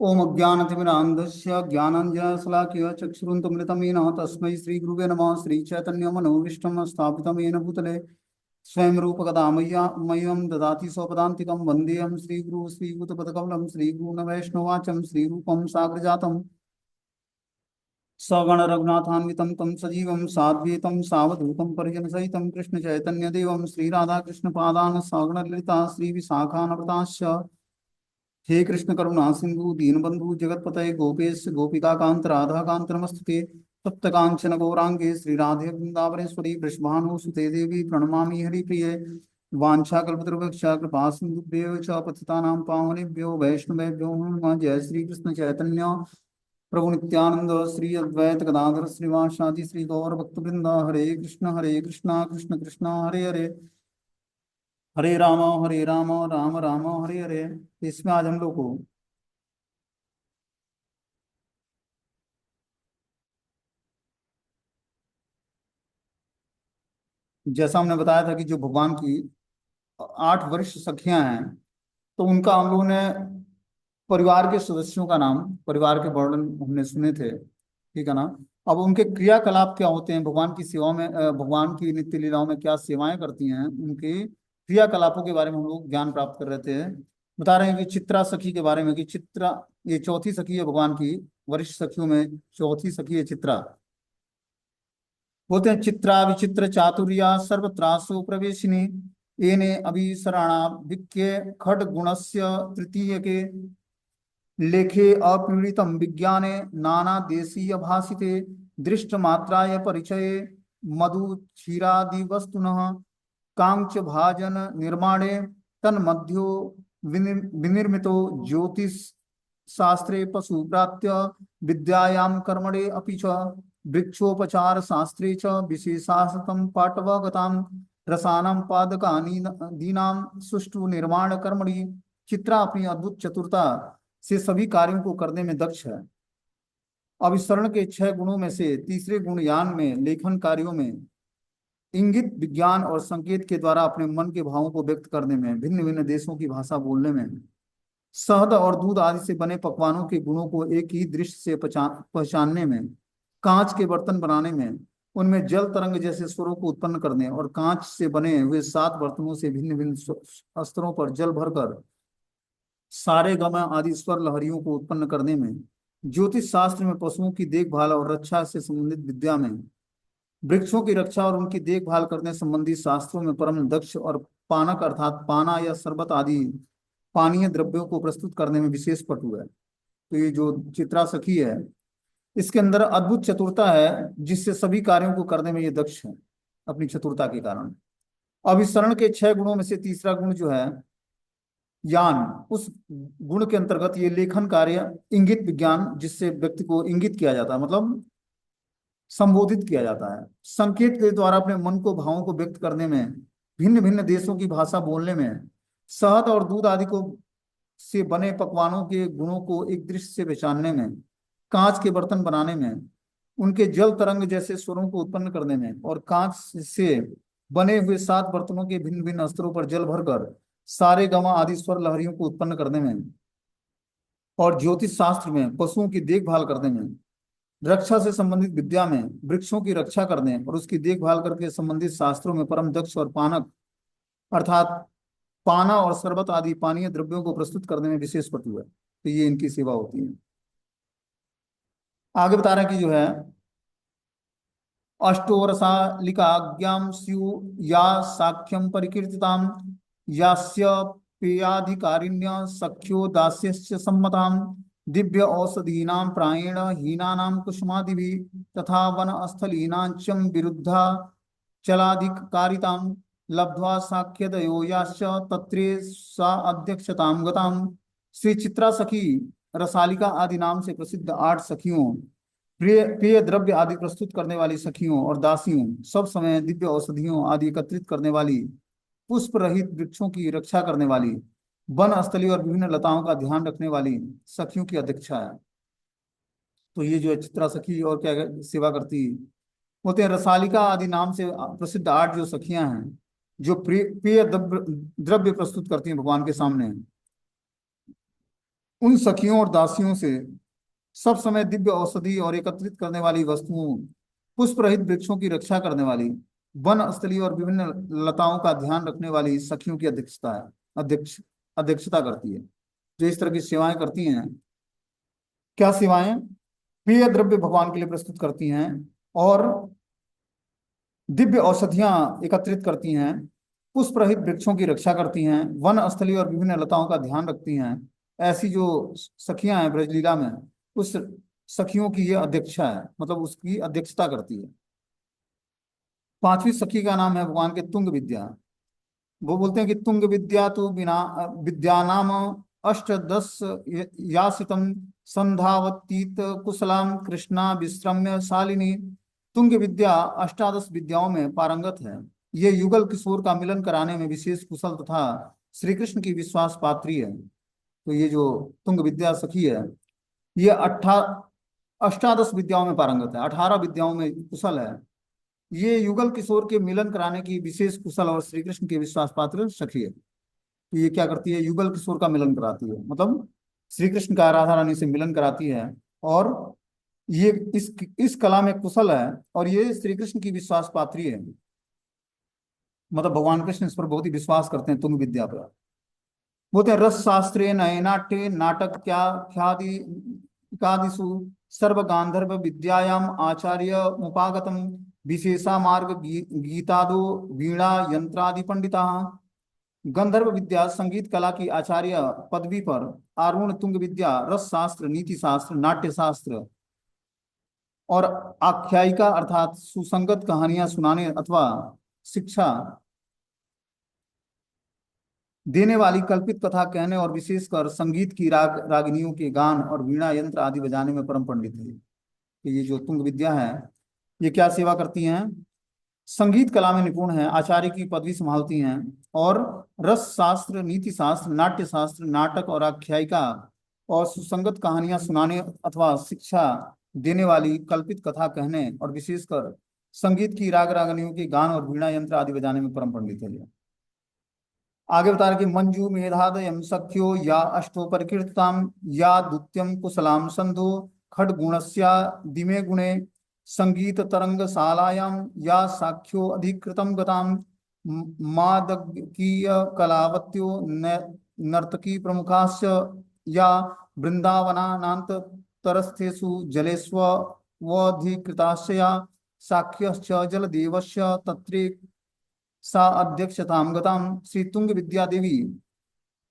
ओम अज्ञानतिमिरान्धस्य ज्ञानाञ्जनशलाकया चक्षुरुन्मिलितं येन तस्मै श्रीगुरुवे नमः। श्रीचैतन्यमनोभीष्टं स्थापितं येन भूतले स्वयं रूपकदा मह्यं ददाति स्वपदान्तिकं। वन्देऽहं श्रीगुरुं श्रीयुतपदकमलं श्रीगुरून् वैष्णवाचं श्रीरूपं साग्रजातं सगण रघुनाथान्वितं तं सजीवं साद्वैतं सावधूतं परिजनसहितं कृष्णचैतन्यदेवं श्रीराधाकृष्णपादान् सगण ललिता श्रीविशाखान्विताश्च। हे कृष्ण करुणा सिंधु दीनबंधु जगतपतये गोपेश गोपिका कांत राधा कांत नमस्ते। तप्त कांचन गौरांगे श्री राधे वृंदावनेश्वरी वृषभानुसुते देवी प्रणमामि हरिप्रिये। वाञ्छाकल्पतरुभ्यश्च कृपा सिन्धुभ्यो च पतितानां पावनेभ्यो वैष्णवेभ्यो नमः। जय श्री कृष्ण चैतन्य प्रभु नित्यानंद श्री अद्वैत गदाधर श्रीवासादि श्री गौर भक्तवृंद। हरे कृष्णा कृष्ण कृष्णा हरे हरे, हरे राम राम राम हरे हरे। इसमें आज हम लोग को जैसा हमने बताया था कि जो भगवान की 8 वरिष्ठ सखियां हैं, तो उनका हम लोगों ने परिवार के सदस्यों का नाम, परिवार के वर्णन हमने सुने थे, ठीक है ना। अब उनके क्रियाकलाप क्या होते हैं, भगवान की सेवा में भगवान की नित्य लीलाओं में क्या सेवाएं करती हैं, उनके क्रियाकलापों के बारे में हम लोग ज्ञान प्राप्त कर रहे थे। बता रहे हैं कि चित्रा सखी के बारे में कि चित्रा ये चौथी सखी है भगवान की, वरिष्ठ सखियों में चौथी सखी है चित्रा। बोलते हैं चित्रा विचित्र चातुर्या सर्वत्रासु प्रवेशिनी एने अभिसरणाभिक्य खड गुणस्य तृतीय के लेखे अपीड़ितम विज्ञाने नाना देशीय भाषिते दृष्ट मात्राय परिचये मधु क्षीरादि वस्तुनः कांच भाजन निर्माणे तन्मध्यो विनिर्मितो ज्योतिष शास्त्रे पशुप्रात्य विद्यायां कर्मणे अपि च वृक्षोपचार शास्त्रे च विशेषासतं पाटवगतां रसानां पादकानि दीनां सुष्ठु निर्माण कर्मणि चित्रा अपनी अद्भुत चतुरता से सभी कार्यों को करने में दक्ष है। अभिसरण के 6 गुणों में से तीसरे गुण यान में, लेखन कार्यों में, इंगित विज्ञान और संकेत के द्वारा अपने मन के भावों को व्यक्त करने में, भिन्न भिन्न देशों की भाषा बोलने में, शहद और दूध आदि से बने पकवानों के गुणों को एक ही दृष्टि से पहचानने में, कांच के बर्तन बनाने में, उनमें जल तरंग जैसे स्वरों को उत्पन्न करने और कांच से बने हुए 7 बर्तनों से भिन्न भिन्न स्तरों पर जल भरकर सारे गम आदि स्वर लहरियों को उत्पन्न करने में, ज्योतिष शास्त्र में पशुओं की देखभाल और रक्षा से संबंधित विद्या में, वृक्षों की रक्षा और उनकी देखभाल करने संबंधी शास्त्रों में परम दक्ष और पानक अर्थात पाना या शरबत आदि पानीय द्रव्यों को प्रस्तुत करने में विशेष पटु है। तो ये जो चित्रा सखी है, इसके अंदर अद्भुत चतुरता है, जिससे सभी कार्यों को करने में ये दक्ष है अपनी चतुरता के कारण। अब इस शरण के 6 गुणों में से तीसरा गुण जो है यान, उस गुण के अंतर्गत ये लेखन कार्य, इंगित विज्ञान जिससे व्यक्ति को इंगित किया जाता है, मतलब संबोधित किया जाता है, संकेत के द्वारा अपने मन को भावों को व्यक्त करने में, भिन्न भिन्न देशों की भाषा बोलने में, शहद और दूध आदि को से बने पकवानों के गुणों को एक दृष्टि से पहचानने में, कांच के बर्तन बनाने में, उनके जल तरंग जैसे स्वरों को उत्पन्न करने में और कांच से बने हुए 7 बर्तनों के भिन्न भिन्न स्तरों पर जल भरकर सारे गमा आदि स्वर लहरियों को उत्पन्न करने में और ज्योतिष शास्त्र में पशुओं की देखभाल करने में, रक्षा से संबंधित विद्या में वृक्षों की रक्षा करने और उसकी देखभाल करके संबंधित शास्त्रों में परम दक्ष और पानक अर्थात पाना और शरबत आदि पानीय द्रव्यों को प्रस्तुत करने में विशेष पटु है। तो ये इनकी सेवा होती है। आगे बता रहे हैं कि जो है अष्टोरसालिकाज्ञां स्यु या साख्यं परिकीर्तितां यास्य पेयाधिकारिण्य सख्यो दास्यस्य सम्मतां दिव्य औषधीनां प्रायेण हीनानां कुसुमादिभिः तथा वनस्थलीनां च विरुद्धा चलाधिकारितां लब्ध्वा साख्यदयो याश्च तत्रे सा अध्यक्षतां गतां। श्री चित्रा सखी रसालिका आदि नाम से प्रसिद्ध 8 सखियों, प्रिय पेय द्रव्य आदि प्रस्तुत करने वाली सखियों और दासियों, सब समय दिव्य औषधियों आदि एकत्रित करने वाली, पुष्प रहित वृक्षों की रक्षा करने वाली, वन स्थली और विभिन्न लताओं का ध्यान रखने वाली सखियों की अध्यक्षा है। तो ये जो है चित्रा सखी और क्या सेवा करती होते हैं। रसालिका आदि नाम से प्रसिद्ध 8 जो सखियां हैं, जो पेय द्रव्य प्रस्तुत करती हैं भगवान के सामने, उन सखियों और दासियों से सब समय दिव्य औषधि और एकत्रित करने वाली वस्तुओं, पुष्प रहित वृक्षों की रक्षा करने वाली, वन स्थली और विभिन्न लताओं का ध्यान रखने वाली सखियों की अध्यक्षता है, अध्यक्षता करती है, जो इस तरह की सेवाएं करती हैं। क्या सेवाएं? प्रिय द्रव्य भगवान के लिए प्रस्तुत करती हैं, और दिव्य औषधियां एकत्रित करती हैं, पुष्प रहित वृक्षों की रक्षा करती हैं, वन स्थली और विभिन्न लताओं का ध्यान रखती हैं। ऐसी जो सखियां हैं ब्रजलीला में, उस सखियों की ये अध्यक्षा है, मतलब उसकी अध्यक्षता करती है। पांचवी सखी का नाम है भगवान के तुंग विद्या। वो बोलते हैं कि तुंग विद्या तो बिना विद्या नाम अष्टदश यासितम संधावतीत कुशलाम कृष्णा विश्रम्य शालिनी। तुंग विद्या अष्टादश विद्याओं में पारंगत है। ये युगल किशोर का मिलन कराने में विशेष कुशल तथा श्री कृष्ण की विश्वास पात्री है। तो ये जो तुंग विद्या सखी है, ये अष्टादश विद्याओं में पारंगत है, 18 विद्याओं में कुशल है। ये युगल किशोर के मिलन कराने की विशेष कुशल और श्री कृष्ण के विश्वास पात्र सखी है। तो ये क्या करती है? युगल किशोर का मिलन कराती है, मतलब श्री कृष्ण का राधा रानी से मिलन कराती है। और ये इस कला में कुशल है, और ये श्री कृष्ण की विश्वास पात्री है, मतलब भगवान कृष्ण इस पर बहुत ही विश्वास करते हैं तुंग विद्या पर। बोलते हैं रस शास्त्रे नयनाट्ये नाटक क्या ख्यादि इकादिषु सर्व गांधर्व विद्यायाम आचार्य मुपागतम विशेषा मार्ग गीतादो वीणा यंत्रादि पंडिता। गंधर्व विद्या संगीत कला की आचार्य पदवी पर आरूढ़ तुंग विद्या रस शास्त्र, नीति शास्त्र, नाट्य शास्त्र और आख्यायिका अर्थात सुसंगत कहानियां सुनाने अथवा शिक्षा देने वाली, कल्पित कथा कहने और विशेषकर संगीत की रागिनियों के गान और वीणा यंत्र आदि बजाने में परम पंडित है। कि ये जो तुंग विद्या है, ये क्या सेवा करती हैं? संगीत कला में निपुण है, आचार्य की पदवी संभालती हैं, और रस शास्त्र, नीति शास्त्र, नाट्य शास्त्र, नाटक और आख्यायिका और सुसंगत कहानियां सुनाने अथवा शिक्षा देने वाली, कल्पित कथा कहने और विशेषकर संगीत की रागनियों के गान और वीणा यंत्र आदि बजाने में परम पंडित है। आगे बता रहे कि मंजू मेधादयम सख्यो या अष्टो परिकीर्तिताम या द्वितीयम कुशलाम संधो खड्गुणस्या दिमे गुणे संगीत तरंग शालायाम या साख्यो अधिकृतम गताम मादकीय कलावत्यो नर्तकी प्रमुखास्य या वृंदावनानांत तरस्थेषु जलेष्व वधिकृतास्य साख्यश्च जलदेवस्य तत्रे सा अध्यक्षतां गताम। श्री तुंग विद्या देवी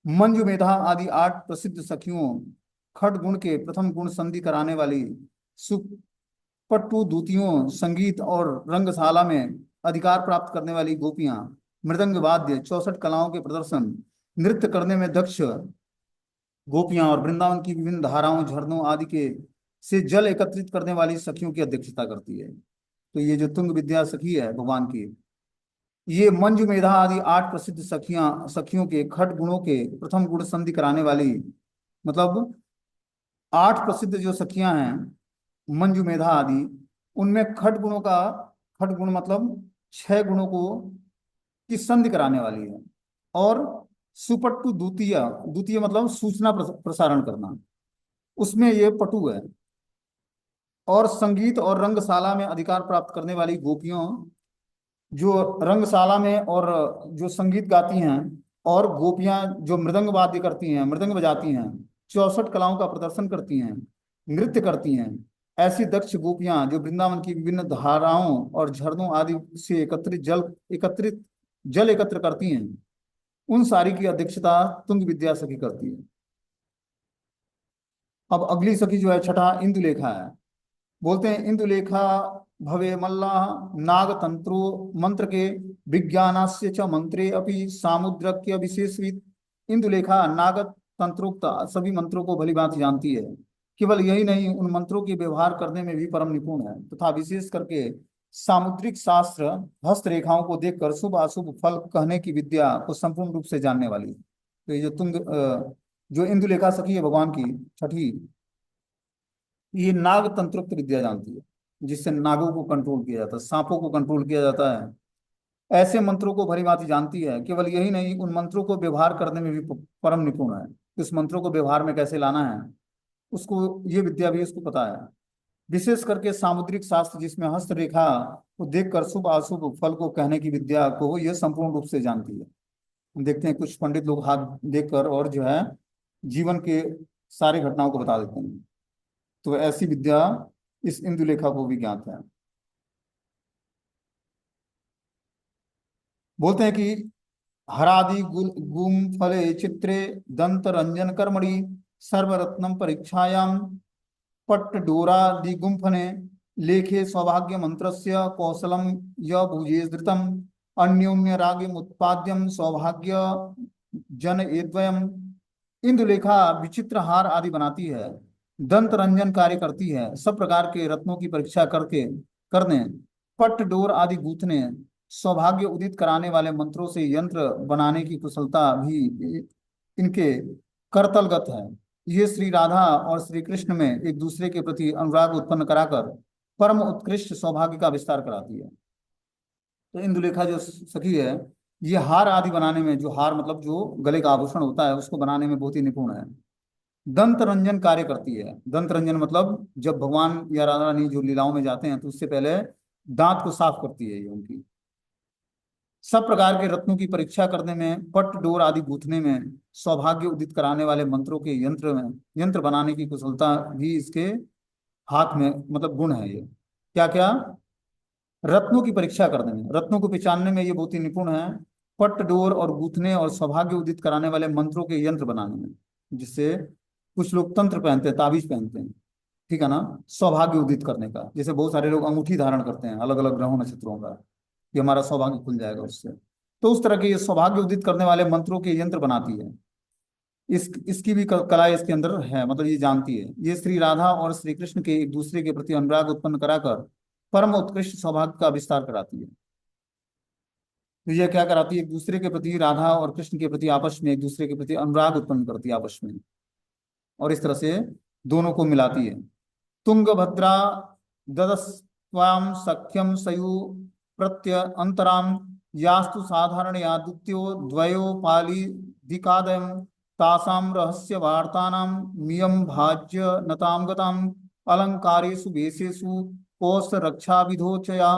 मंजू मेधा आदि 8 प्रसिद्ध सखियों, खड गुण के प्रथम गुण संधि कराने वाली, सुपट्टू दूतियों, संगीत और रंगशाला में अधिकार प्राप्त करने वाली गोपियां, मृदंग वाद्य 64 कलाओं के प्रदर्शन, नृत्य करने में दक्ष गोपियां और वृंदावन की विभिन्न धाराओं, झरनों आदि के से जल एकत्रित करने वाली सखियों की अध्यक्षता करती है। तो ये जो तुंग विद्या सखी है भगवान की, ये मंजू मेधा आदि 8 प्रसिद्ध सखियों के खट गुणों के प्रथम गुण संधि कराने वाली, मतलब 8 प्रसिद्ध जो सखियां हैं मंजू मेधा आदि, उनमें खट गुणों का, खट गुण मतलब 6 गुणों को की संधि कराने वाली है। और सुपट्टु द्वितीय, द्वितीय मतलब सूचना प्रसारण करना, उसमें ये पटु है। और संगीत और रंगशाला में अधिकार प्राप्त करने वाली गोपियों, जो रंगशाला में और जो संगीत गाती हैं, और गोपियां जो मृदंग वाद्य करती हैं, मृदंग बजाती हैं, 64 कलाओं का प्रदर्शन करती हैं, नृत्य करती हैं, ऐसी दक्ष गोपियां जो वृंदावन की विभिन्न धाराओं और झरनों आदि से एकत्रित जल एकत्र करती हैं, उन सारी की अध्यक्षता तुंग विद्या सखी करती है। अब अगली सखी जो है छठा इंदुलेखा है। बोलते हैं इंदुलेखा भवे मल्ला नाग तंत्रो मंत्र के विज्ञानास्य च मंत्रे अपि सामुद्रक्य विशेषविद। इंदुलेखा नाग तंत्रोक्त सभी मंत्रों को भली भांति जानती है। केवल यही नहीं, उन मंत्रों के व्यवहार करने में भी परम निपुण है, तथा विशेष करके सामुद्रिक शास्त्र हस्तरेखाओं को देखकर शुभ अशुभ फल कहने की विद्या को संपूर्ण रूप से जानने वाली है। तो ये जो इंदुलेखा सखी है भगवान की छठी, ये नाग तंत्रोक्त विद्या जानती है, जिससे नागों को कंट्रोल किया जाता है, सांपों को कंट्रोल किया जाता है। ऐसे मंत्रों को भली भांति जानती है। केवल यही नहीं, उन मंत्रों को व्यवहार करने में भी परम निपुण है। इस मंत्रों को व्यवहार में कैसे लाना है, उसको ये विद्या भी उसको पता है। विशेष करके सामुद्रिक शास्त्र जिसमें हस्तरेखा को देखकर शुभ अशुभ फल को कहने की विद्या को यह संपूर्ण रूप से जानती है। हम देखते हैं कुछ पंडित लोग हाथ देखकर और जो है जीवन के सारी घटनाओं को बता देते हैं। तो ऐसी विद्या इस इंदुलेखा को भी ज्ञात है। बोलते हैं कि हरादि गुम फले चित्रे दंत रंजन कर्मणि सर्वरत्नम परीक्षायाम पट्टडोरादि गुम्फने लेखे सौभाग्य मंत्रस्य कौशलम य भुजे धृतम अन्योन्य रागम उत्पाद्यम सौभाग्य जन एद्वयम। इंदुलेखा विचित्र हार आदि बनाती है, दंत रंजन कार्य करती है, सब प्रकार के रत्नों की परीक्षा करके करने, पट्ट डोर आदि गूंथने, सौभाग्य उदित कराने वाले मंत्रों से यंत्र बनाने की कुशलता भी इनके करतलगत है। ये श्री राधा और श्री कृष्ण में एक दूसरे के प्रति अनुराग उत्पन्न कराकर परम उत्कृष्ट सौभाग्य का विस्तार कराती है। तो इंदुलेखा जो सखी है, ये हार आदि बनाने में, जो हार मतलब जो गले का आभूषण होता है उसको बनाने में बहुत ही निपुण है। दंत रंजन कार्य करती है। दंत रंजन मतलब जब भगवान या राधा रानी जो लीलाओं में जाते हैं तो उससे पहले दांत को साफ करती है ये उनकी। सब प्रकार के रत्नों की परीक्षा करने में, पट डोर आदि गूंथने में, सौभाग्य उदित कराने वाले मंत्रों के यंत्र बनाने की कुशलता भी इसके हाथ में, मतलब गुण है ये। क्या क्या? रत्नों की परीक्षा करने में, रत्नों को पहचानने में ये बहुत ही निपुण है। पट डोर और गूंथने और सौभाग्य उदित कराने वाले मंत्रों के यंत्र बनाने में, जिससे कुछ लोग तंत्र पहनते हैं, ताबीज पहनते हैं, ठीक है ना, सौभाग्य उदित करने का। जैसे बहुत सारे लोग अंगूठी धारण करते हैं अलग अलग ग्रहों नक्षत्रों का, कि हमारा सौभाग्य खुल जाएगा उससे। तो उस तरह के ये सौभाग्य उदित करने वाले मंत्रों के यंत्र बनाती है। इसकी भी कला इसके अंदर है, मतलब ये जानती है। ये श्री राधा और श्री कृष्ण के एक दूसरे के प्रति अनुराग उत्पन्न कराकर परम उत्कृष्ट सौभाग्य का विस्तार कराती है। तो ये क्या कराती है? एक दूसरे के प्रति, राधा और कृष्ण के प्रति आपस में एक दूसरे के प्रति अनुराग उत्पन्न करती है आपस में, और इस तरह से दोनों को मिलाती है। तुंगभद्रा ददस्वाम सख्यम सयु प्रत्य अंतराम यास्तु साधारण यादुत्यो द्वयो पाली दिकादयम तासाम रहस्य वार्तानां मियम भाज्य नताम गताम अलंकारेषु वेशेषु कोश रक्षा विधोचया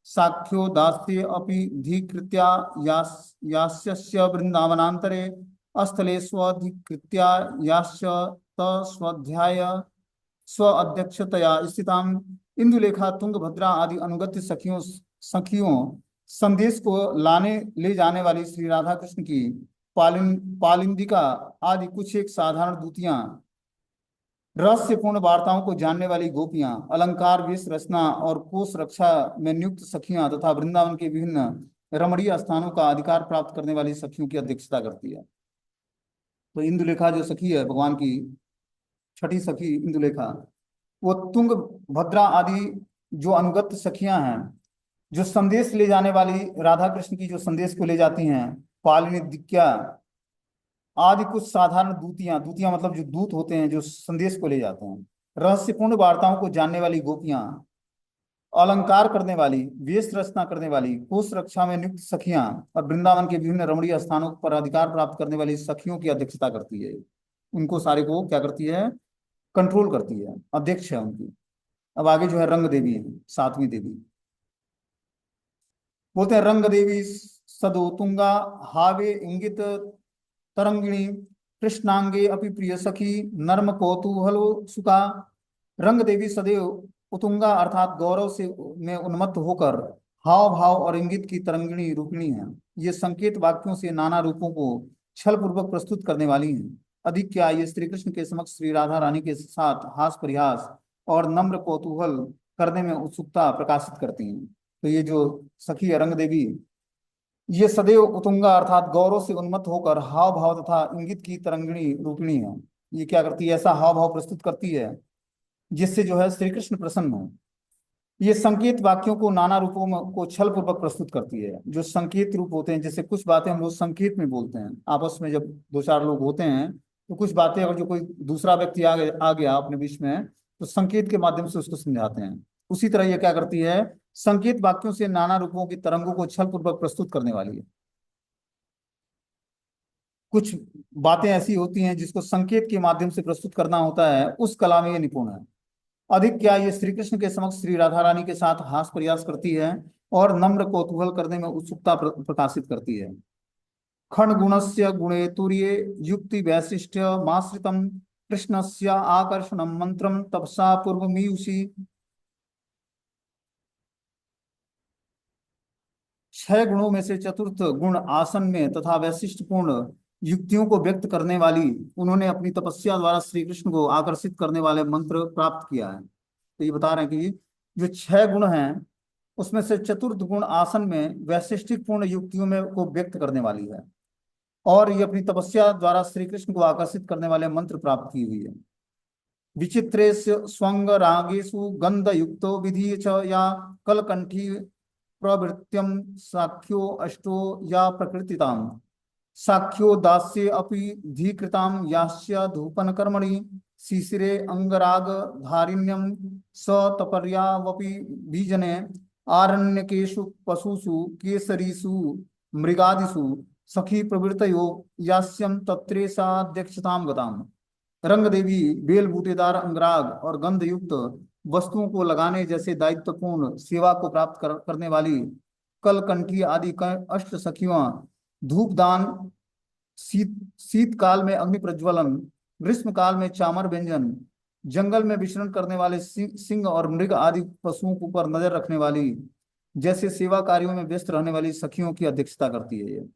साख्यो दास्ये अपि धीकृत्या यास्यस्य वृंदावनांतरे अस्थले स्वधिकृत्या यास्य तस्वध्याय स्व अध्यक्षतया स्थिताम। इंदुलेखा तुंगभद्रा आदि अनुगत्य सखियों सखियों संदेश को लाने ले जाने वाली श्री राधा कृष्ण की पालिंदिका आदि कुछ एक साधारण दूतियां, रहस्यपूर्ण वार्ताओं को जानने वाली गोपियां, अलंकार वेश रचना और कोष रक्षा में नियुक्त सखियां तथा वृंदावन के विभिन्न रमणीय स्थानों का अधिकार प्राप्त करने वाली सखियों की अध्यक्षता करती है। तो इंदुलेखा जो सखी है भगवान की, छठी सखी इंदुलेखा, वो तुंग भद्रा आदि जो अनुगत सखियां हैं, जो संदेश ले जाने वाली राधा कृष्ण की जो संदेश को ले जाती हैं, पालिनी दिक्या आदि कुछ साधारण दूतियां, दूतियां मतलब जो दूत होते हैं जो संदेश को ले जाते हैं, रहस्यपूर्ण वार्ताओं को जानने वाली गोपियां, अलंकार करने वाली, वेश रचना करने वाली, कोष रक्षा में नियुक्त सखियां और वृंदावन के विभिन्न रमणीय स्थानों पर अधिकार प्राप्त करने वाली सखियों की अध्यक्षता करती है। उनको सारे को क्या करती है? कंट्रोल करती है, अध्यक्ष है उनकी। अब आगे जो है रंग देवी है, सातवीं देवी। बोलते हैं रंग देवी सदोतुंगा हावे इंगित तरंगिणी कृष्णांगे अपि प्रिय सखी नर्म कौतूहलो सुखा। रंग देवी सदैव उतुंगा अर्थात गौरव से में उन्मत्त होकर हाव भाव और इंगित की तरंगिणी रूपिणी है। ये संकेत वाक्यों से नाना रूपों को छल पूर्वक प्रस्तुत करने वाली हैं। अधिक क्या, ये श्री कृष्ण के समक्ष श्री राधा रानी के साथ हास परिहास और नम्र कौतूहल करने में उत्सुकता प्रकाशित करती हैं। तो ये जो सखी है रंग देवी, ये सदैव उतुंगा अर्थात गौरव से उन्मत्त होकर हाव भाव तथा इंगित की तरंगिणी रूपिणी है। ये क्या करती है? ऐसा हाव भाव प्रस्तुत करती है जिससे जो है श्री कृष्ण प्रसन्न हो। ये संकेत वाक्यों को नाना रूपों में को छल पूर्वक प्रस्तुत करती है। जो संकेत रूप होते हैं, जैसे कुछ बातें हम लोग संकेत में बोलते हैं आपस में, जब दो चार लोग होते हैं तो कुछ बातें अगर जो कोई दूसरा व्यक्ति आ गया अपने बीच में तो संकेत के माध्यम से उसको समझाते हैं। उसी तरह ये क्या करती है? संकेत वाक्यों से नाना रूपों की तरंगों को छल पूर्वक प्रस्तुत करने वाली है। कुछ बातें ऐसी होती हैं जिसको संकेत के माध्यम से प्रस्तुत करना होता है, उस कला में ये निपुण है। अधिक क्या, ये श्री कृष्ण के समक्ष श्री राधा रानी के साथ हास प्रयास करती है और नम्र कौतूहल करने में उत्सुकता प्रकाशित करती है। खण गुणस्य गुणे तुर्ये युक्ति वैशिष्ट्य माश्रितम कृष्णस्य आकर्षणम मंत्रम तपसा पूर्वमीयुषि। 6 गुणों में से चतुर्थ गुण आसन में तथा वैशिष्ट पूर्ण युक्तियों को व्यक्त करने वाली उन्होंने अपनी तपस्या द्वारा श्री कृष्ण को आकर्षित करने वाले मंत्र प्राप्त किया है। तो ये बता रहे हैं कि जो 6 गुण हैं उसमें से चतुर्थ गुण आसन में वैशिष्टिक पूर्ण युक्तियों में को व्यक्त करने वाली है, और ये अपनी तपस्या द्वारा श्री कृष्ण को आकर्षित करने वाले मंत्र प्राप्त की हुई है। विचित्रेषु स्वंग रागेषु गंध युक्तो विधि च या कलकंठी प्रवृत्त्यम साख्यो अष्टो या प्रकृतिताम साख्यो दास्ये अपि धीकृताम यास्य धूपन कर्मणि शिशिरे अंगराग धारिण्यम स तपर्यावपि बीजने आरण्यकेषु पशुषु केसरीषु मृगादिषु सखी प्रवृत्तयो यास्यम तत्रेषाध्यक्षताम गताम। रंग देवी बेल बूटेदार अंगराग और गंध युक्त वस्तुओं को लगाने जैसे दायित्वपूर्ण सेवा को प्राप्त करने वाली कलकंठी आदि अष्ट सखियां धूपदान, शीत काल में अग्नि प्रज्वलन, ग्रीष्म काल में चामर व्यंजन, जंगल में विचरण करने वाले सिंह और मृग आदि पशुओं के ऊपर नजर रखने वाली जैसे सेवा कार्यों में व्यस्त रहने वाली सखियों की अध्यक्षता करती है ये।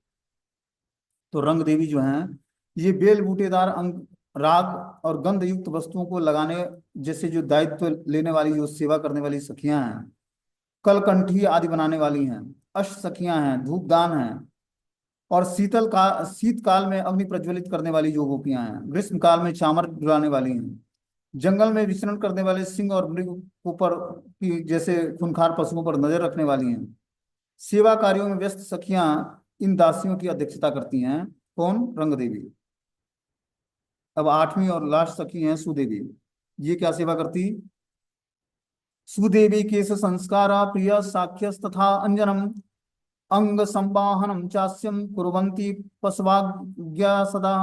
तो रंग देवी जो हैं ये बेल बूटेदार अंग राग और गंध युक्त वस्तुओं को लगाने जैसे जो दायित्व लेने वाली जो सेवा करने वाली सखियां हैं, कलकंठी आदि बनाने वाली हैं, अष्ट सखियां हैं, धूपदान हैं, और शीतकाल में अग्नि प्रज्वलित करने वाली जो गोपियां हैं, ग्रीष्म काल में चामर डुलाने वाली हैं, जंगल में विचरण करने वाले सिंह और मृग ऊपर की जैसे खूंखार पशुओं पर नजर रखने वाली हैं, सेवा कार्यों में व्यस्त सखियां इन दासियों की अध्यक्षता करती हैं। कौन? रंग देवी। अब 8वीं और लास्ट सखी हैं सुदेवी। ये क्या सेवा करती? सुदेवी केश संस्कारा प्रिय साख्यस तथा अंजनम अंग संवाहनम चास्यम कुर्वन्ति पशवाज्ञा सदा।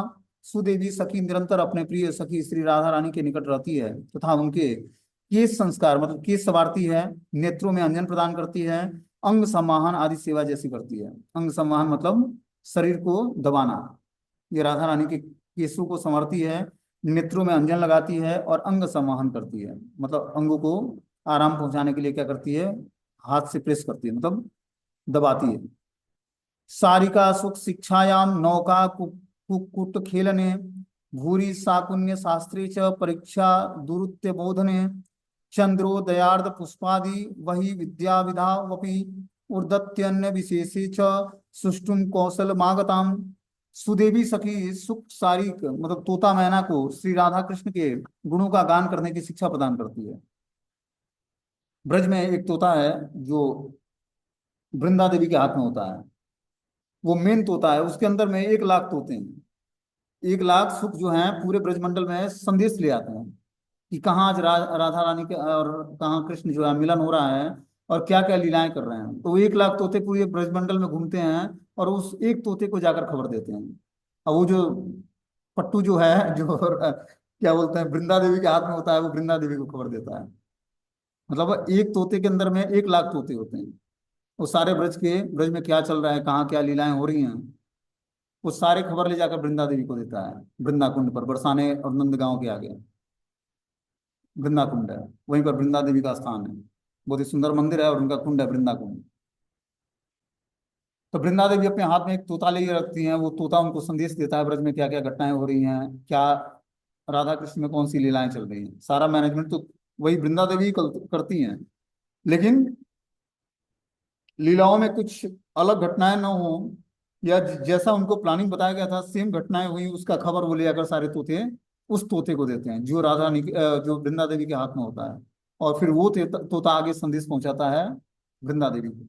सुदेवी सखी निरंतर अपने प्रिय सखी श्री राधा रानी के निकट रहती है तथा उनके केश संस्कार मतलब केश संवारती है, नेत्रों में अंजन प्रदान करती है, अंग सम्माहन आदि सेवा जैसी करती है। अंग सम्माहन मतलब शरीर को दबाना। ये राधा रानी के केशों को संवारती है, नेत्रों में अंजन लगाती है और अंग सम्माहन करती है, मतलब अंगों को आराम पहुंचाने के लिए क्या करती है? हाथ से प्रेस करती है, मतलब दबाती है। सारिका सुख शिक्षायाम नौका कुक्कुट खेलने भूरि साकुन्य शास्त्रे च परीक्षा दुरुत्य बोधने चंद्रोदयार्ध पुष्पादि वही विद्या विधा वपि उर्दत्यन्य विशेषे च सुष्टुम कौशल मागताम। सुदेवी सखी सुख सारिक मतलब तोता मैना को श्री राधा कृष्ण के गुणों का गान करने की शिक्षा प्रदान करती है। ब्रज में एक तोता है जो वृंदा देवी के हाथ में होता है, वो मेन तोता है, उसके अंदर में 1 लाख तोते हैं। 1 लाख सुख जो हैं पूरे ब्रजमंडल में संदेश ले आते हैं कि कहाँ आज राधा रानी के और कहाँ कृष्ण जो है मिलन हो रहा है और क्या क्या लीलाएं कर रहे हैं। तो वो 1 लाख तोते पूरे ब्रजमंडल में घूमते हैं और उस एक तोते को जाकर खबर देते हैं। अब वो जो पट्टू जो है जो क्या बोलते हैं वृंदा देवी के हाथ में होता है, वो वृंदा देवी को खबर देता है। मतलब एक तोते के अंदर में 1 लाख तोते होते हैं। वो सारे ब्रज में क्या चल रहा है, कहाँ क्या लीलाएं हो रही हैं, वो सारे खबर ले जाकर वृंदा देवी को देता है। वृंदा कुंड पर बरसाने और नंदगांव के आगे वृंदा कुंड है, वहीं पर वृंदा देवी का स्थान है। बहुत ही सुंदर मंदिर है और उनका कुंड है वृंदा कुंड। तो वृंदा देवी अपने हाथ में एक तोता ले रखती हैं, वो तोता उनको संदेश देता है ब्रज में क्या क्या घटनाएं हो रही हैं, क्या राधा कृष्ण में कौन सी लीलाएं चल रही हैं। सारा मैनेजमेंट तो वही वृंदा देवी ही करती हैं, लेकिन लीलाओं में कुछ अलग घटनाएं ना हो या जैसा उनको प्लानिंग बताया गया था सेम घटनाएं हुई, उसका खबर वो ले जाकर सारे तोते उस तोते को देते हैं जो राधा रानी जो वृंदा देवी के हाथ में होता है, और फिर वो तोता आगे संदेश पहुंचाता है वृंदा देवी को।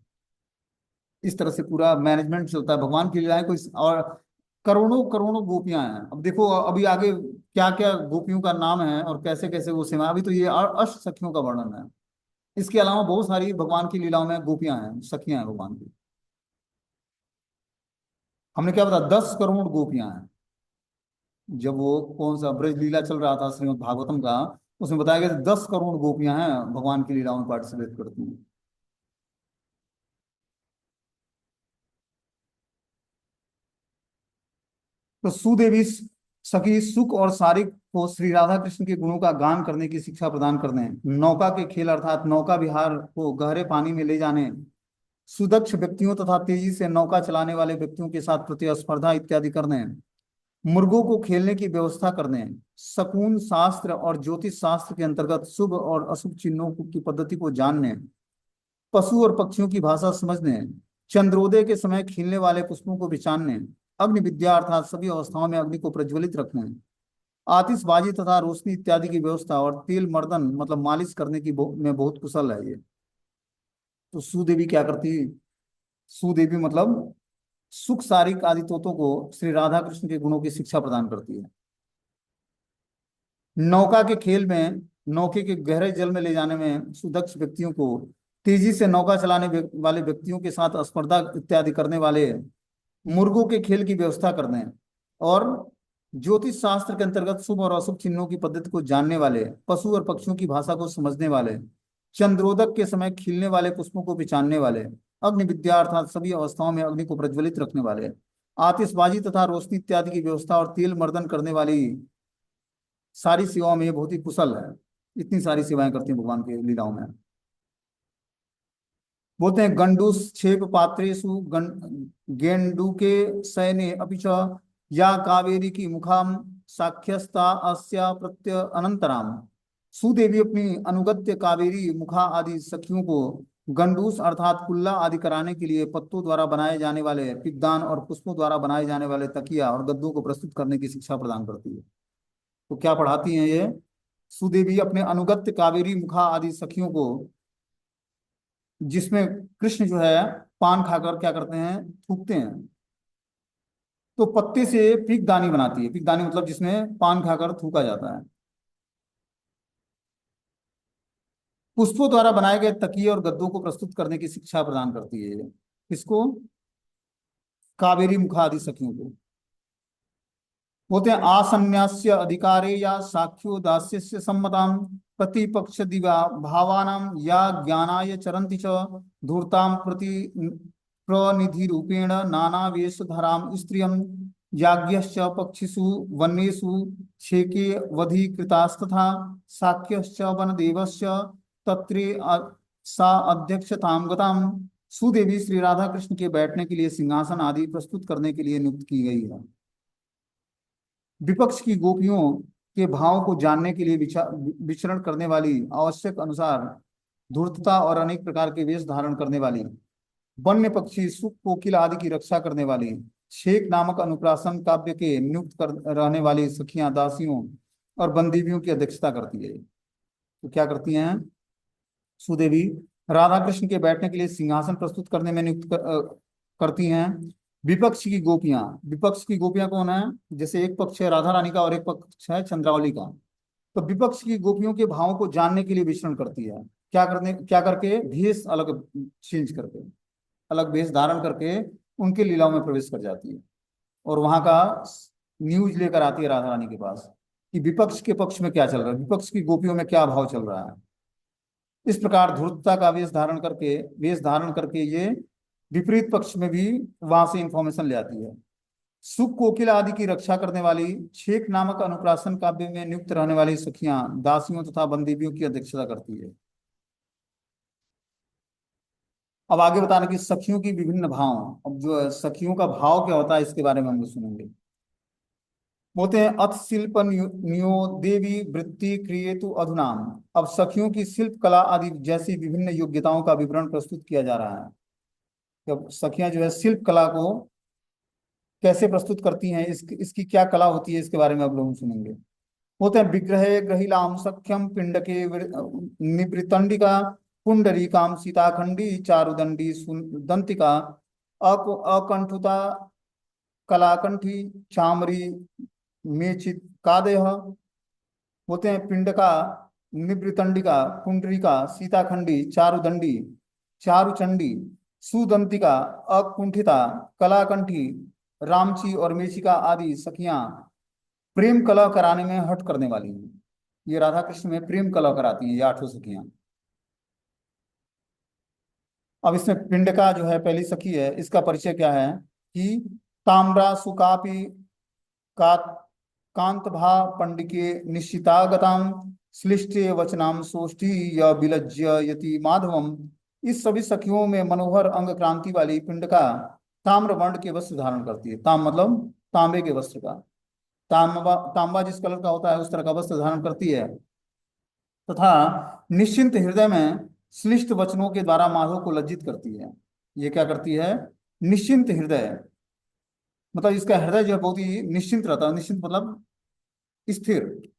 इस तरह से पूरा मैनेजमेंट चलता है। भगवान की लीलाएं कोई और करोड़ों करोड़ों गोपियां हैं। अब देखो अभी आगे क्या क्या गोपियों का नाम है और कैसे कैसे वो सेवा, अभी तो ये अष्ट सखियों का वर्णन है। इसके अलावा बहुत सारी भगवान की लीलाओं में गोपियां हैं, सखियां हैं भगवान की। हमने क्या बताया? 10 करोड़ गोपियां हैं। जब वो कौन सा ब्रज लीला चल रहा था श्रीमद् भागवतम का, उसमें बताया गया 10 करोड़ गोपियां हैं भगवान की लीलाओं में पार्टिसिपेट करती हैं। तो सुदेवी सखी सुख और सारिक को श्री राधा कृष्ण के गुणों का गान करने की शिक्षा प्रदान करने, नौका के खेल अर्थात नौका विहार को गहरे पानी में ले जाने, सुदक्ष व्यक्तियों तथा तेजी से नौका चलाने वाले व्यक्तियों के साथ प्रतिस्पर्धा इत्यादि करने, मुर्गों को खेलने की व्यवस्था करने, शकुन शास्त्र और ज्योतिष शास्त्र के अंतर्गत शुभ और अशुभ चिन्हों की पद्धति को जानने, पशु और पक्षियों की भाषा समझने, चंद्रोदय के समय खिलने वाले पुष्पों को पहचानने, अग्नि विद्या अर्थात सभी अवस्थाओं में अग्नि को प्रज्वलित रखने, आतिशबाजी तथा रोशनी इत्यादि की व्यवस्था और तेल मर्दन मतलब मालिश करने की में बहुत कुशल है ये। तो सुदेवी क्या करती, सुदेवी मतलब सुख सारिक आदि तत्वों को श्री राधा कृष्ण के गुणों की शिक्षा प्रदान करती है। नौका के खेल में नौके के गहरे जल में ले जाने में सुदक्ष व्यक्तियों को, तेजी से नौका चलाने वाले व्यक्तियों के साथ स्पर्धा इत्यादि करने वाले, मुर्गों के खेल की व्यवस्था करने, और ज्योतिष शास्त्र के अंतर्गत शुभ और अशुभ चिन्हों की पद्धति को जानने वाले, पशु और पक्षियों की भाषा को समझने वाले, चंद्रोदक के समय खिलने वाले पुष्पों को पहचानने वाले, अग्नि विद्या अर्थात सभी अवस्थाओं में अग्नि को प्रज्वलित रखने वाले, आतिशबाजी तथा रोशनी इत्यादि की व्यवस्था और तेल मर्दन करने वाली सारी सेवाओं में ये बहुत ही कुशल है। इतनी सारी सेवाएं करती हैं भगवान के लीलाओं में। बोलते हैं गंडूस क्षेप पात्रेषु गेंडुके सैने अपि च या कावेरी की मुखाम साख्यस्ता अस्या प्रत्य अनंतराम। सुदेवी अपनी अनुगत्य कावेरी मुखा आदि सखियों को गंडूस अर्थात कुल्ला आदि कराने के लिए पत्तों द्वारा बनाए जाने वाले पिगदान और पुष्पों द्वारा बनाए जाने वाले तकिया और गद्दों को प्रस्तुत करने की शिक्षा प्रदान करती है। तो क्या पढ़ाती हैं ये, सुदेवी अपने अनुगत्य कावेरी मुखा आदि सखियों को, जिसमें कृष्ण जो है पान खाकर क्या करते हैं, थूकते हैं, तो पत्ते से पीकदानी बनाती है। पीकदानी मतलब जिसमें पान खाकर थूका जाता है। पुष्पों द्वारा बनाए गए तकिए और गद्दों को प्रस्तुत करने की शिक्षा प्रदान करती है। इसको कावेरी मुखा आदि सखियों को बोलते हैं आसन्यास्य अधिकारे या साख्यो दास्यस्य सम्मताम प्रतिपक्ष दिवा भावानाम या ज्ञानाय चरन्ति च धूर्ताम प्रति प्रनिधि रूपेण नाना वेशधराम स्त्रियं याज्ञश्च पक्षिषु वन्येषु छेके वधि कृतास्तथा साख्यश्च वनदेवश्च तत्रे सा अध्यक्षतां गताम। सुदेवी श्री राधा कृष्ण के बैठने के लिए सिंहासन आदि प्रस्तुत करने के लिए नियुक्त की गई है। विपक्ष की गोपियों के भाव को जानने के लिए विचरण करने वाली, आवश्यक अनुसार धूर्तता और अनेक प्रकार के वेश धारण करने वाली, वन्य पक्षी सुख कोकिल आदि की रक्षा करने वाली, शेख नामक अनुप्रासन काव्य के नियुक्त कर रहने वाली सखियां दासियों और बंदीबियों की अध्यक्षता करती है। तो क्या करती हैं सुदेवी, राधा कृष्ण के बैठने के लिए सिंहासन प्रस्तुत करने में नियुक्त करती हैं। विपक्ष की गोपियां, विपक्ष की गोपियां कौन है, जैसे एक पक्ष है राधा रानी का और एक पक्ष है चंद्रावली का, तो विपक्ष की गोपियों के भावों को जानने के लिए विचरण करती है। क्या करके, भेष अलग चेंज करके, अलग भेष धारण करके उनके लीलाओं में प्रवेश कर जाती है और वहां का न्यूज लेकर आती है राधा रानी के पास कि विपक्ष के पक्ष में क्या चल रहा है, विपक्ष की गोपियों में क्या भाव चल रहा है। इस प्रकार धूर्तता का वेश धारण करके ये विपरीत पक्ष में भी वहां से इंफॉर्मेशन ले आती है। सुख कोकिल आदि की रक्षा करने वाली, छेक नामक अनुप्रासन काव्य में नियुक्त रहने वाली सखियां दासियों तथा बंदीबियों की अध्यक्षता करती है। अब आगे बताने की सखियों की विभिन्न भाव। अब जो सखियों का भाव क्या होता है इसके बारे में हम लोग सुनेंगे। बोलते हैं अथ शिल्प नियो देवी वृत्ति क्रिएतु अधुनाम। अब सखियों की शिल्प कला आदि जैसी विभिन्न योग्यताओं का विवरण प्रस्तुत किया जा रहा है। जब सखियां जो है शिल्प कला को कैसे प्रस्तुत करती हैं, इसकी क्या कला होती है, इसके बारे में अब लोग सुनेंगे। होते हैं विग्रह ग्रहीलाम सख्यम पिंड के निवृतंडिका पुंडरीकाम सीताखंडी चारुदंडी दंतिका अकंठुता कलाकंठी चामरी मेचित कादय। होते हैं पिंडका, निवृतंडिका, पुंडरीका, सीताखंडी, चारुदंडी, चारुचंडी, सुदंतिका, अकुंठिता, कलाकंठी, रामची और मेचिका आदि सखियां प्रेम कलह कराने में हट करने वाली है। ये राधा कृष्ण में प्रेम कलह कराती हैं ये आठों सखियां। अब इसमें पिंडका जो है पहली सखी है, इसका परिचय क्या है कि ताम्रा सुकापि का कांतभा पंडिके निश्चितागताम श्लिष्टे वचनाम सोष्ठी य विलज्य यति माधवम। इस सभी सखियों में मनोहर अंग क्रांति वाली पिंडका ताम्र वर्ण के वस्त्र धारण करती है। ताम मतलब तांबे के वस्त्र का, तांबा तांबा जिस कलर का होता है उस तरह का वस्त्र धारण करती है, तथा निश्चिंत हृदय में श्लिष्ट वचनों के द्वारा माधव को लज्जित करती है। ये क्या करती है? निश्चिंत हृदय मतलब इसका हृदय जो है बहुत ही निश्चिंत रहता है, निश्चिंत मतलब स्थिर,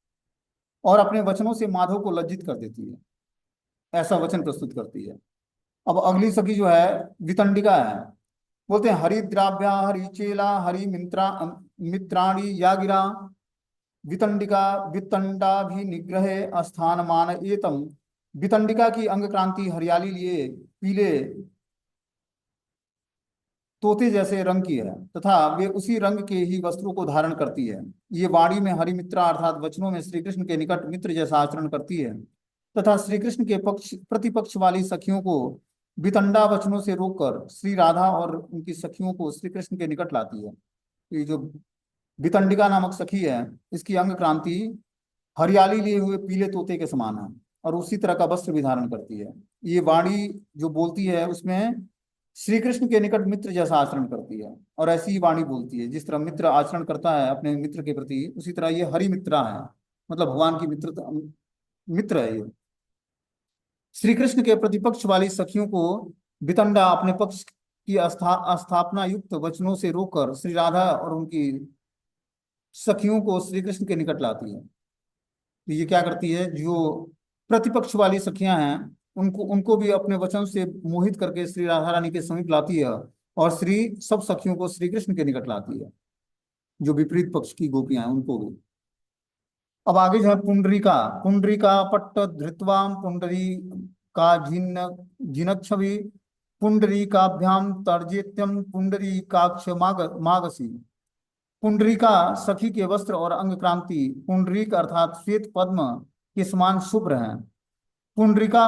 और अपने वचनों से माधव को लज्जित कर देती है, ऐसा वचन प्रस्तुत करती है। अब अगली सखी जो है वितंडिका है। बोलते हैं हरिद्राभ्या हरिचेला हरि मित्राणी या गिरा वितंडिका वितंडा भी निग्रह स्थान मान एतम। वितंडिका की अंग क्रांति हरियाली लिए पीले तोते जैसे रंग की है, तथा वे उसी रंग के ही वस्त्रों को धारण करती है। ये वाणी में हरिमित्रा अर्थात वचनों में श्री कृष्ण के निकट मित्र जैसा आचरण करती है, तथा श्री कृष्ण के पक्ष प्रतिपक्ष वाली सखियों को वितंडा वचनों से रोककर श्री राधा और उनकी सखियों को श्री कृष्ण के निकट लाती है। ये जो वितंडिका नामक सखी है, इसकी अंग क्रांति हरियाली लिए हुए पीले तोते के समान है, और उसी तरह का वस्त्र भी धारण करती है। ये वाणी जो बोलती है उसमें श्री कृष्ण के निकट मित्र जैसा आचरण करती है, और ऐसी ही वाणी बोलती है जिस तरह मित्र आचरण करता है अपने मित्र के प्रति, उसी तरह ये हरि मित्रा है, मतलब भगवान की मित्र है ये। श्री कृष्ण के प्रतिपक्ष वाली सखियों को वितंडा अपने पक्ष की स्थापना युक्त वचनों से रोककर श्री राधा और उनकी सखियों को श्री कृष्ण के निकट लाती है। तो ये क्या करती है, जो प्रतिपक्ष वाली सखियां हैं उनको उनको भी अपने वचन से मोहित करके श्री राधा रानी के समीप लाती है, और श्री सब सखियों को श्री कृष्ण के निकट लाती है, जो विपरीत पक्ष की गोपियां हैं उनको भी। अब आगे जो है पुंडरीका। पुंडरीका पट्ट धृत्वाम पुंडरी का जिन्न जिनक्षवि पुंडरीकाभ्याम तर्जेत्यम पुंडरीकाक्ष मागसी। पुंडरीका सखी के वस्त्र और अंग क्रांति पुंडरीक अर्थात श्वेत पद्म के समान शुभ्र हैं। पुंडरीका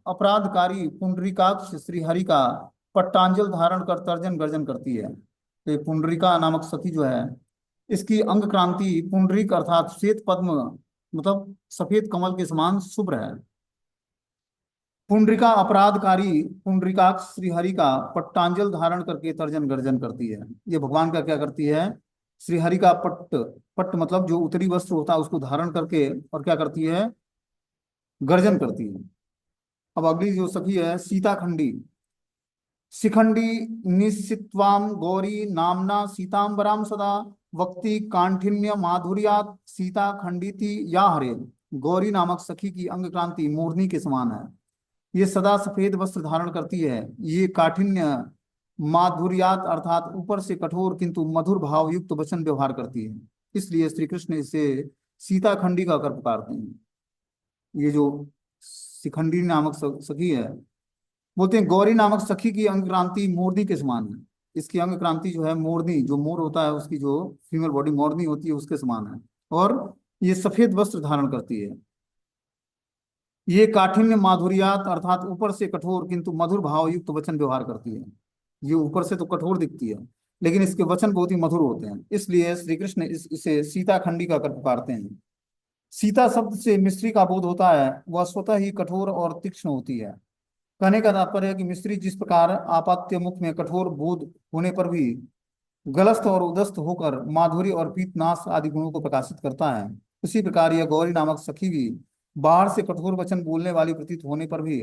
अपराधकारी पुंडरीकाक्ष श्रीहरि का पट्टांजल धारण कर तर्जन गर्जन करती है। तो ये पुंडरीका नामक सखी जो है, इसकी अंग क्रांति पुंडरीक अर्थात श्वेत पद्म मतलब सफेद कमल के समान शुभ्र है। पुंडरीका अपराधकारी पुंडरीकाक्ष श्रीहरि का पट्टांजल धारण करके तर्जन गर्जन करती है। ये भगवान का क्या करती है? श्रीहरि का पट्ट मतलब जो उत्तरी वस्त्र होता है उसको धारण करके और क्या करती है? गर्जन करती है। अब अगली जो सखी है सीताखंडी। शिखंडी निश्चित्वाम गौरी नामना सीतांबराम सदा वक्ति कांठिन्य माधुर्यात सीता खंडिति या हरे। गौरी नामक सखी की अंग क्रांति मोरनी के समान है। ये सदा सफेद वस्त्र धारण करती है। ये काठिन्य माधुर्यात अर्थात ऊपर से कठोर किंतु मधुर भाव युक्त वचन व्यवहार करती है, इसलिए श्री कृष्ण इसे सीताखंडी का कर पुकारते हैं। ये जो शिखंडी नामक सखी है, बोलते हैं गौरी नामक सखी की अंग क्रांति मोरनी के समान है। इसकी अंग क्रांति जो है मोरनी, जो मोर होता है उसकी जो फीमेल बॉडी मोरनी होती है उसके समान है, और ये सफेद वस्त्र धारण करती है। ये काठिन्य माधुर्यात अर्थात ऊपर से कठोर किंतु मधुर भाव युक्त वचन व्यवहार करती है। ये ऊपर से तो कठोर दिखती है लेकिन इसके वचन बहुत ही मधुर होते हैं, इसलिए श्री कृष्ण इसे सीताखंडी का कर पुकारते हैं। सीता शब्द से मिस्री का बोध होता है, वह स्वतः ही कठोर और तीक्ष्ण होती है। कहने का तात्पर्य है कि मिस्री जिस प्रकार आपात्य मुख में कठोर बोध होने पर भी गलस्त और उदस्त होकर माधुर्य और पीतनाश आदि गुणों को प्रकाशित करता है, उसी प्रकार यह गौरी नामक सखी भी बाहर से कठोर वचन बोलने वाली प्रतीत होने पर भी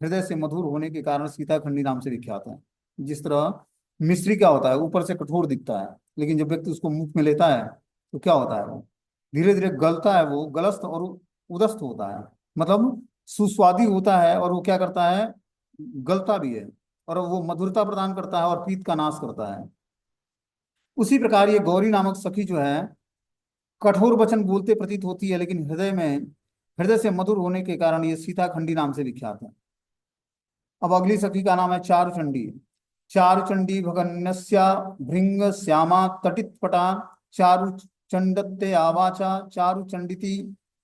हृदय से मधुर होने के कारण सीताखंडी नाम से विख्यात है। जिस तरह मिस्री क्या होता है, ऊपर से कठोर दिखता है लेकिन जब व्यक्ति उसको मुख में लेता है तो क्या होता है, वो धीरे धीरे गलता है, वो गलस्त और उदस्त होता है, मतलब सुस्वादी होता है, और वो क्या करता है, गलता भी है, और वो मधुरता प्रदान करता है और पीत का नाश करता है। उसी प्रकार ये गौरी नामक सखी जो है कठोर वचन बोलते प्रतीत होती है लेकिन हृदय से मधुर होने के कारण ये सीताखंडी नाम से विख्यात है। अब अगली सखी का नाम है चारुचंडी। चारुचंडी भगन्यस्या भृंग श्यामा तटितपटा चारु चंडत्ते आवाचा चारु चंडिति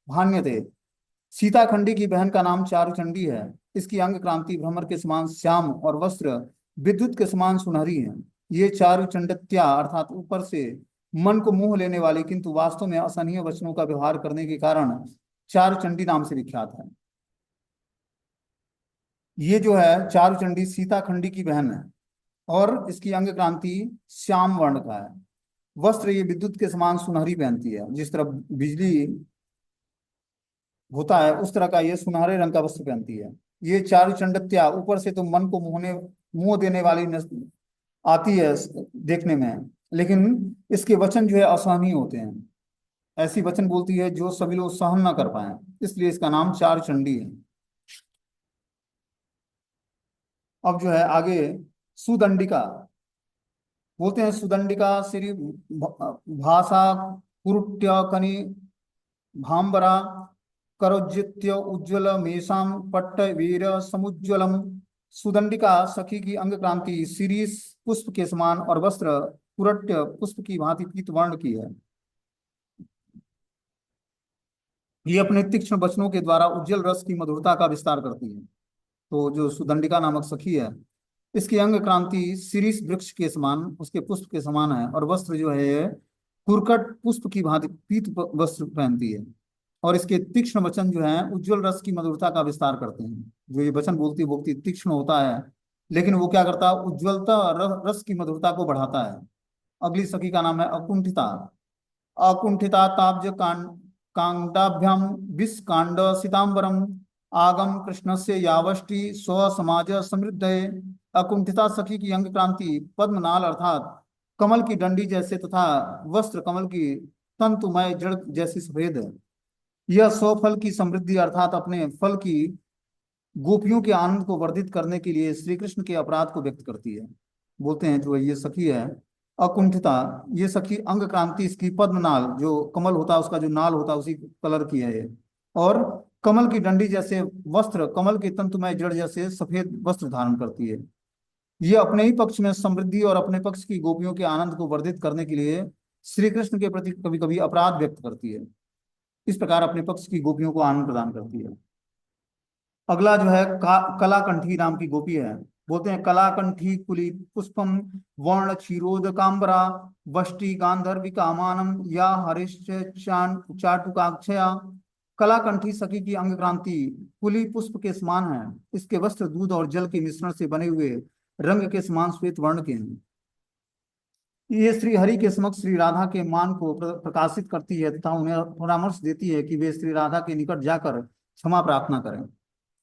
भान्यते। सीताखंडी की बहन का नाम चारुचंडी है। इसकी अंग क्रांति भ्रमर के समान श्याम और वस्त्र विद्युत के समान सुनहरी है। ये चारुचंडत्या अर्थात ऊपर से मन को मोह लेने वाली किंतु वास्तव में असहनीय वचनों का व्यवहार करने के कारण चारुचंडी नाम से विख्यात है। ये जो है चारुचंडी सीताखंडी की बहन है और इसकी अंग क्रांति श्याम वर्ण का है। वस्त्र ये विद्युत के समान सुनहरी पहनती है। जिस तरह बिजली होता है उस तरह का ये सुनहरे रंग का वस्त्र पहनती है। ये चारु चंडत्या ऊपर से तो मन को मोह देने वाली आती है देखने में, लेकिन इसके वचन जो है असहनीय होते हैं। ऐसी वचन बोलती है जो सभी लोग सहन ना कर पाए, इसलिए इसका नाम चारु चंडी है। अब जो है आगे सुदंडिका बोलते हैं। सुदंडिका श्री भाषा कुरुट्य कनि भाम्बरा करोज्जित्य उज्ज्वल मेषाम पट्ट वीर समुज्ज्वलम। सुदंडिका सखी की अंग क्रांति शिरीष पुष्प के समान और वस्त्र पुरट्य पुष्प की भांति पीत वर्ण की है। ये अपने तीक्ष्ण वचनों के द्वारा उज्जवल रस की मधुरता का विस्तार करती है। तो जो सुदंडिका नामक सखी है इसकी अंग क्रांति शिरीष वृक्ष के समान उसके पुष्प के समान है और वस्त्र जो है ये कुरकट पुष्प की भांति पीत वस्त्र पहनती है। और इसके तीक्ष्ण वचन जो है उज्जवल रस की मधुरता का विस्तार करते हैं। जो ये वचन बोलती बोलती तीक्ष्ण होता है, लेकिन वो क्या करता है उज्ज्वलता रस की मधुरता को बढ़ाता है। अगली सखी का नाम है अकुंठिता। अकुंठिता ताब्ज कांडाभ्याम विष कांड सीतांबरम आगम कृष्ण से यावष्टि स्व समाज समृद्ध। अकुंठिता सखी की अंग क्रांति पद्मनाल अर्थात कमल की डंडी जैसे तथा वस्त्र कमल की तंतुमय जड़ जैसी सफेद है। यह सौ फल की समृद्धि अर्थात अपने फल की गोपियों के आनंद को वर्धित करने के लिए श्री कृष्ण के अपराध को व्यक्त करती है। बोलते हैं जो ये सखी है अकुंठिता, ये सखी अंग क्रांति इसकी पद्मनाल जो कमल होता है उसका जो नाल होता है उसी कलर की है ये। और कमल की डंडी जैसे वस्त्र कमल के तंतुमय जड़ जैसे सफेद वस्त्र धारण करती है। ये अपने ही पक्ष में समृद्धि और अपने पक्ष की गोपियों के आनंद को वर्धित करने के लिए श्री कृष्ण के प्रति कभी कभी अपराध व्यक्त करती है। इस प्रकार अपने पक्ष की गोपियों को आनंद प्रदान करती है। अगला जो है कलाकंठी नाम की गोपी है। बोलते हैं कलाकंठी कुली पुष्पम वर्ण क्षीरोद काम्बरा वष्टि गांधर्वी कामानम या हरिश्च चाटुकाक्षया। कलाकंठी सखी की अंग क्रांति कुली पुष्प के समान है। इसके वस्त्र दूध और जल के मिश्रण से बने हुए रंग के समान श्वेत वर्ण के हैं। ये श्री हरि के समक्ष श्री राधा के मान को प्रकाशित करती है तथा उन्हें परामर्श देती है कि वे श्री राधा के निकट जाकर क्षमा प्रार्थना करें।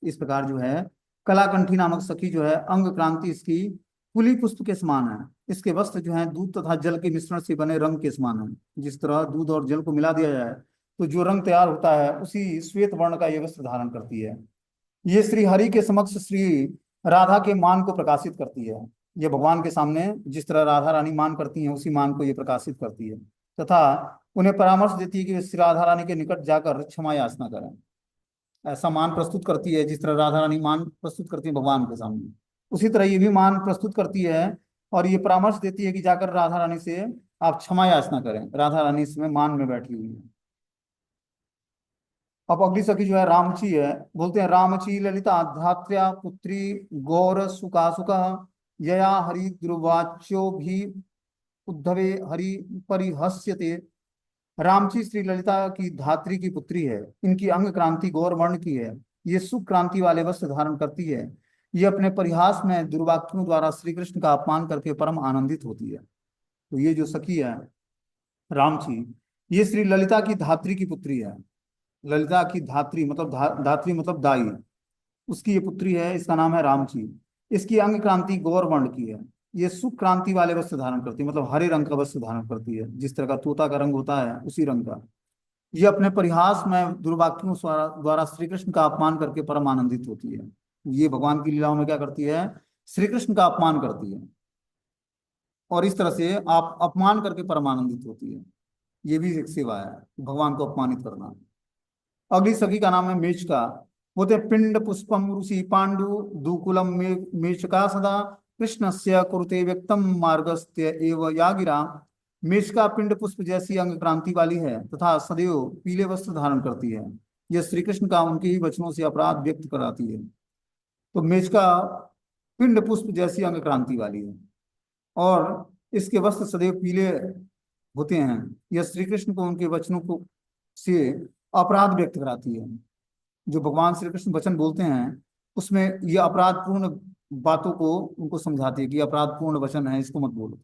इस प्रकार जो है कलाकंठी नामक सखी जो है अंग क्रांति इसकी कुली पुष्प के समान है। इसके वस्त्र जो है दूध तथा जल के मिश्रण से बने रंग के समान है। जिस तरह दूध और जल को मिला दिया जाए तो जो रंग तैयार होता है उसी श्वेत वर्ण का ये वस्त्र धारण करती है। ये श्री हरि के समक्ष श्री राधा के मान को प्रकाशित करती है। ये भगवान के सामने जिस तरह राधा रानी मान करती हैं उसी मान को ये प्रकाशित करती है तथा उन्हें परामर्श देती है कि वे श्री राधा रानी के निकट जाकर क्षमा याचना करें। ऐसा मान प्रस्तुत करती है जिस तरह राधा रानी मान प्रस्तुत करती है भगवान के सामने, उसी तरह ये भी मान प्रस्तुत करती है और ये परामर्श देती है कि जाकर राधा रानी से आप क्षमा याचना करें। राधा रानी इसमें मान में बैठी हुई है। अब अगली सखी जो है रामची है। बोलते हैं रामची ललिता धात्र्या पुत्री गौर सुका यया हरि दुर्वाच्यो भी उद्धवे हरि परिहस्यते। रामची श्री ललिता की धात्री की पुत्री है। इनकी अंग क्रांति गौर वर्ण की है। ये सुख क्रांति वाले वस्त्र धारण करती है। ये अपने परिहास में दुर्वाक्यों द्वारा श्री कृष्ण का अपमान करके परम आनंदित होती है। तो ये जो सखी है रामची ये श्री ललिता की धात्री की पुत्री है। ललिता की धात्री मतलब धात्री मतलब दाई, उसकी ये पुत्री है। इसका नाम है रामची। इसकी अंग क्रांति गौर वर्ण की है। ये सुख क्रांति वाले वस्त्र धारण करती है मतलब हरे रंग का वस्त्र धारण करती है। जिस तरह का तोता का रंग होता है उसी रंग का। ये अपने परिहास में दुर्वाक्यों द्वारा श्री कृष्ण का अपमान करके परम आनंदित होती है। ये भगवान की लीलाओं में क्या करती है श्री कृष्ण का अपमान करती है और इस तरह से आप अपमान करके परम आनंदित होती है। ये भी एक सेवा है भगवान को अपमानित करना। अगली सखी का नाम है मेचका। बोलते पिंड पुष्पम ऋषि पांडु दुकुलम मेचका सदा कृष्ण से कुरुते व्यक्तम मार्गस्त्य एव यागिरा। मेषका पिंड पुष्प जैसी अंग क्रांति वाली है तथा सदैव पीले वस्त्र धारण करती है। यह श्री कृष्ण का उनके ही वचनों से अपराध व्यक्त कराती है। तो मेषका पिंड पुष्प जैसी अंग क्रांति वाली है और इसके वस्त्र सदैव पीले होते हैं। यह श्री कृष्ण को उनके वचनों को से अपराध व्यक्त कराती है। जो भगवान श्री कृष्ण वचन बोलते हैं उसमें यह अपराध पूर्ण बातों को उनको समझाती है कि अपराध पूर्ण वचन है, इसको मत बोलो।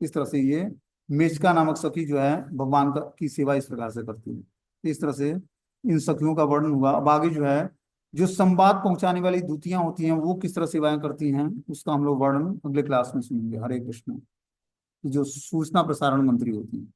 इस तरह से ये मेचका नामक सखी जो है भगवान का की सेवा इस प्रकार से करती है। इस तरह से इन सखियों का वर्णन हुआ। अब आगे जो है जो संवाद पहुंचाने वाली दूतियां होती हैं वो किस तरह सेवाएं करती हैं उसका हम लोग वर्णन अगले क्लास में सुनेंगे। हरे कृष्ण। जो सूचना प्रसारण मंत्री होती हैं।